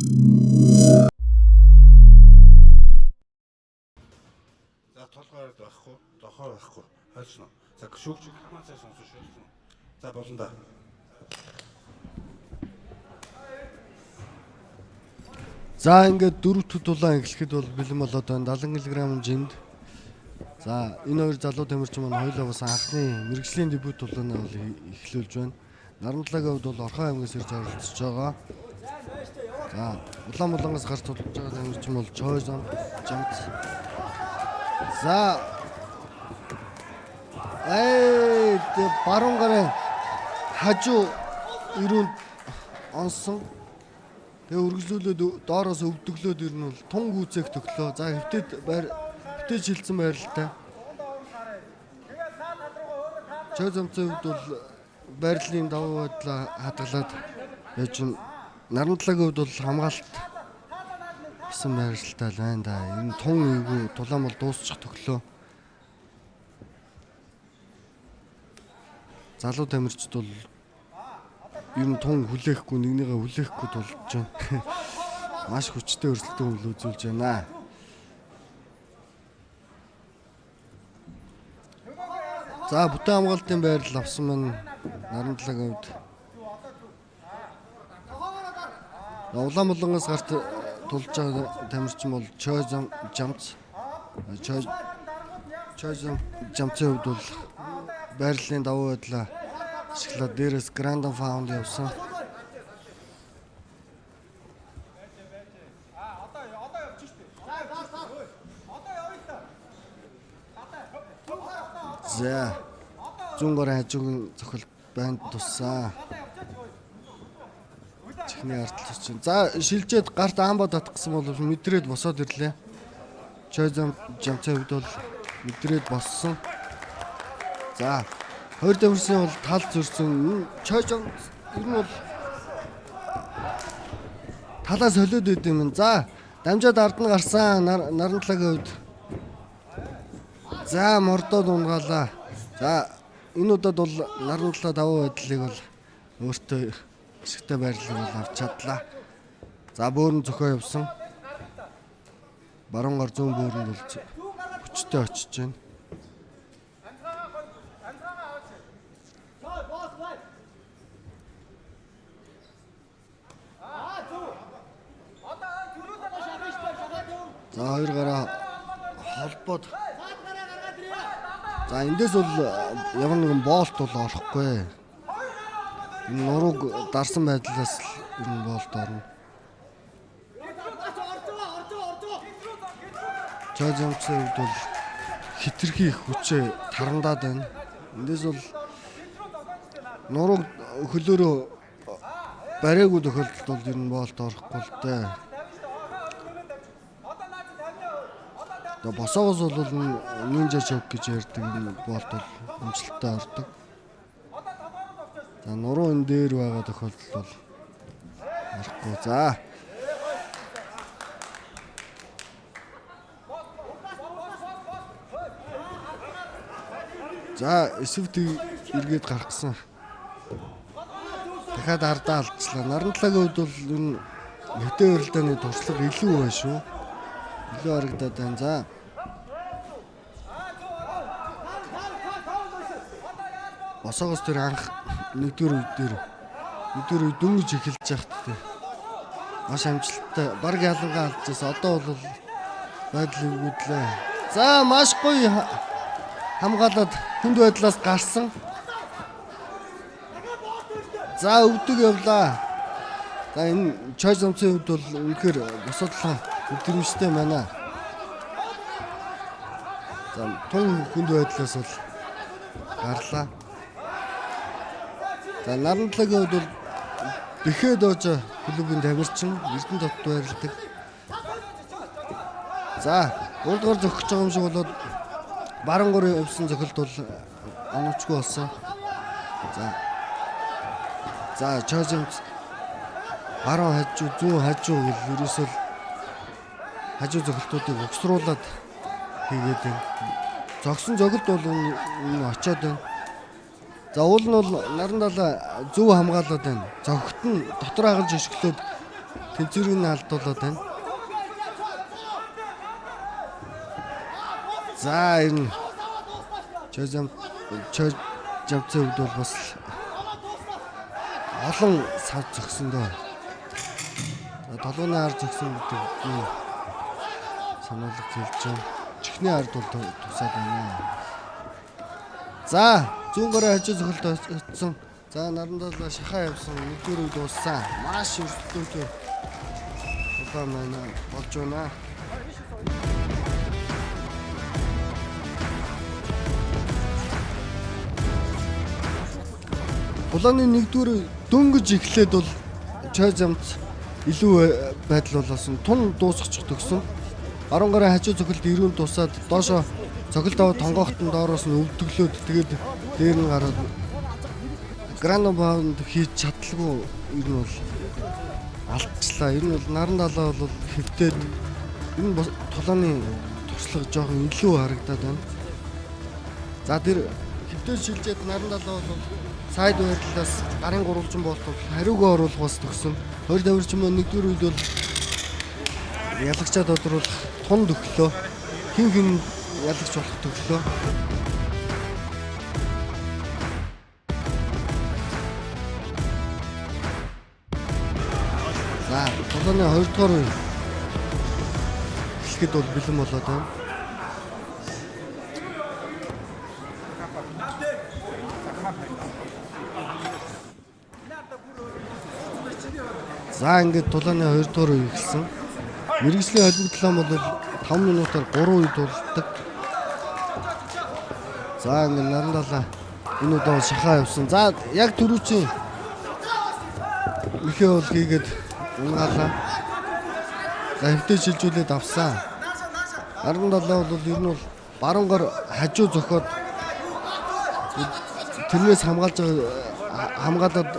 За толгойд байхгүй, дохоо байхгүй. Хайцсан уу? За шүүгч хамаацаа сонсож шүүгч. За болно да. За ингээд дөрөвт тулаан эхлэхэд бол бэлэн болоод байна 70 кг жинд. За энэ хоёр залуу тамирчин маань хоёулаа бас анхны мэрэгжлийн дебют тулаанаа бол эхлүүлж байна. Нарантлагийн хувьд бол Орхон аймгаас ирж оролцож байгаа. За Улаанбаатараас гарч тулж байгаа тамирчин бол Чойзон Жамц. За баруун гарын хажуу ирүүнд онсон. Тэгээ үргэлжлүүлээд доороос өвдөглөөд ирнэ бол тун гүйцээх төглөө. За хөвтөд шилцэн байралтай. Чойзомцын хувьд бол байрлалын давуу байдлаа хадгалаад яж Нарантлагийн хувьд бол хамгаалалт гэсэн байралтай л байна да. Энэ тун эйгүү тулаан бол дуусчих төглөө. Залуу тамирчид бол юм тун хүлээхгүй нэгнийгээ хүлээхгүй тулж байна. Маш хүчтэй өрсөлдөөн үйл үзүүлж байна. За бүтээн хамгаалтын байрал авсан маань Нарантлагийн хувьд. Улаанбаатараас гарт тулж байгаа тамирчин бол Чойзон Жамц. Чойзон Жамцын хувьд бол байрлалын давуу байдлаа ашиглаад дээрээс Grand Found явсан. За зүүн гарын хажуугийн цохилт банд туссан. Чихний артл чинь. За шилжээд гарт амбаа татгсан бол мэдрээд босоод ирлээ. Чойзон Жамцын хувьд бол мэдрээд боссон. За хоёр тамирчин бол тал зөрсөн. Чойзон ер нь бол талаа солиод байд юм. За дамжаад ард нь гарсан Нарантлагийн хувьд. За мордоод унгаалаа. За энэ удаад бол Нарантла давуу байдлыг бол өөртөө ашигтай байрлалыг бол авч чадлаа. За бөөрн зөхөө явсан. Баруун гар зүүн бөөрөнд бол хүчтэй очиж байна. За хоёр гараа холбоод. За эндээс бол ямар нэгэн боолт бол орохгүй. Энэ нурууг дарсан байдлаас л энэ боолт орно. Чойзомцын хувьд бол хитрхи их хүчээ тарандаад байна. Эндээс бол нурууг хөлөөрөө бариагүй тохиолдолд бол ер нь боолт орохгүй л дээ. Босоогоос бол нинжа чок гэж ярьдаг энэ боолт бол амжилттай ордог. За нуруу энэ дээр байгаа тохиолдол бол орохгүй. За эсвт эргээд гаргасан. Дахиад ардаа алдчихлаа. Нарантлагийн хувьд бол энэ хэдэн өрөлдөөний туршлага илүү байна шүү. Илүү харагдаад байна. За босоогоос тэр анх нэгдүгээр үе дөнгөж эхэлж яхад маш амжилттай баг ялангаа алдчихсан. Одоо бол байдлыг үдлээ. За маш гоё хамгаалаад хүнд байдлаас гарсан. За өвдөг явлаа. За энэ Чойзомцын хувьд бол үнэхээр босоодлоо өдрөмжтэй байна. За тун хүнд байдлаас бол гарлаа. За Нарантлагийн хувьд бол Бэхэ Дожо клубын тамирчин Эрдэнэ дотд байрладаг. За урдгаар зогсож байгаа юм шиг болоод баруун гарын өвсөн зохилт бол оновчгүй болсон. За Чойзомц баруун хажуу зүүн хажуу гэл ерөөсөө хажуу зохилтуудыг угсруулад хийгээд байна. Зогсон зохилт бол энэ очоод байна. За уул нь бол Нарантала зөв хамгаалаад байна. Зохилт нь дотор хагалж өшгөлөөд тэнцвэрийг нь алдуулаад байна. За энэ чожамцын хувьд бол бас олон сав зөксөн дөө. Толгойн ар зөксөн гэдэг нь сануулга хэлж байна. Чихний ард бол тусаад байна. За зүүн гараа хажуу цохолд очсон. За нарандал шахаа явсан. Нэгдүгээр үед дууссан. Маш өрсөлдөөнтэй улаан маань болж байна. Улааны нэгдүгээр дөнгөж эхлээд бол чожамц илүү байдал болоосон. Тун дуусгачих төгсөн. Баруун гарын хажуу цохилд ирүүн тусаад доошо цохилд аваад тонгоохтон доороос нь өвдөглөөд тэгээд дээр нь гараад грано баунд хийж чадлаггүй ер нь бол алдчихлаа. Ер нь бол наран далаа бол хэвтээд энэ тулааны туршлага жоохон илүү харагдаад байна. За тэр хэвтээд шилжээд наран далаа бол сайд байрлалаас гарын гурвалжин болтол хариугаа оруулах бас төгсөн. Хоёр давирчин маань нэгдүгээр үед бол ялагчаад тодруулах тун төглөө. Хин ялагч болох төглөө. За, тулааны 2 дугаар үе эхлэхэд бол бэлэн болоод байна. За ингээд тулааны 2 дугаар үе эхэлсэн. Мэргэжлийн холбогдлоо бол 5 минутаар 3 үе дуулдаг. За ингээд наран далаа энэ удаа шахаа явсан. За яг түрүүчийн ихээ бол хийгээд унгаалаа. За хэвтээ шилжүүлээд авсан. Наран далаа бол ер нь бол баруун гар хажуу зөхиод тэрнээс хамгаалаад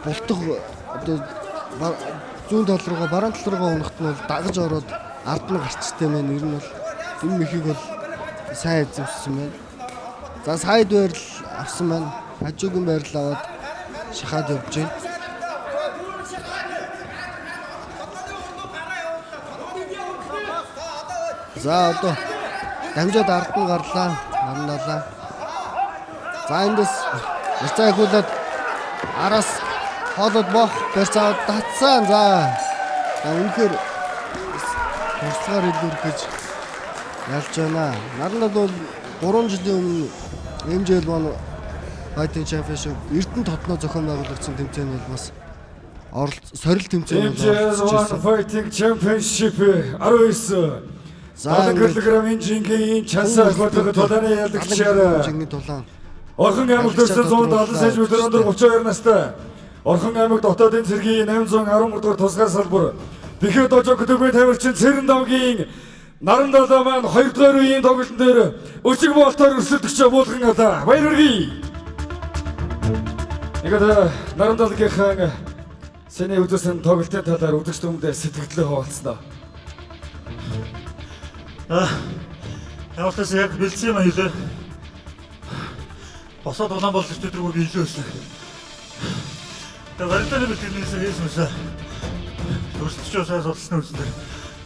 бултах одоо зүүн тал руугаа баруун тал руугаа унахт нь бол дагаж ороод ард нь гарчтай байна. Ер нь бол энэ мэхийг бол сайн эзэмшсэн байна. За сайд байрал авсан байна. Хажуугийн байрал аваад шахаад явж байна. За одоо дамжаад ард нь гарлаа. Нарналаа. За эндээс ярцаа хөлөөд араас хоолод бох барьцаад татсан. За үнэхээр туршлагаар илүүрэх гэж ялж байна. Нарандад бол 3 жилийн өмнө MJL1 Fighting Championship Эрдэнэ тотноо зохион байгуулагдсан тэмцээн бол бас сорил тэмцээн MJL1 Fighting Championship 19 за килограммын жингийн часаа хөтлөх тулааны ялагчаар жингийн тулаан Орхон аймагт төрсэн 170 см өндөр 32 настай Орхон аймаг дотоодын цэргийн 813 дугаар тусгай салбар Бэхэ дожо хөтөлбөрийн тамирчин Цэрэн давгийн наран далаа маань 2 дугаар үеийн тоглолтын дээр өчиг болтоор өрсөлдөгч буулган алаа. Баяр хүргэе. Ингээд наран далгийнхаа сэний үзүүлсэн тоглолтын талаар үзэгч хүмүүдээ сэтгэлдээ хуваалцсан. Явуултаас яг бэлдсэн юм аялаа. Босоод улаан бол өчтөргөө биелөөсөн. Тэгээ барилдааны бэлтгэнээс хийсмэсээ. Төрсчөөсөө судалсны үсээр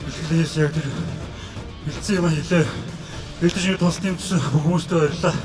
бэлтгэлээс яг тэр бэлдсэн юм аялаа. Бэлдэж тусалт юм гэсэн хүмүүстэй баярлалаа.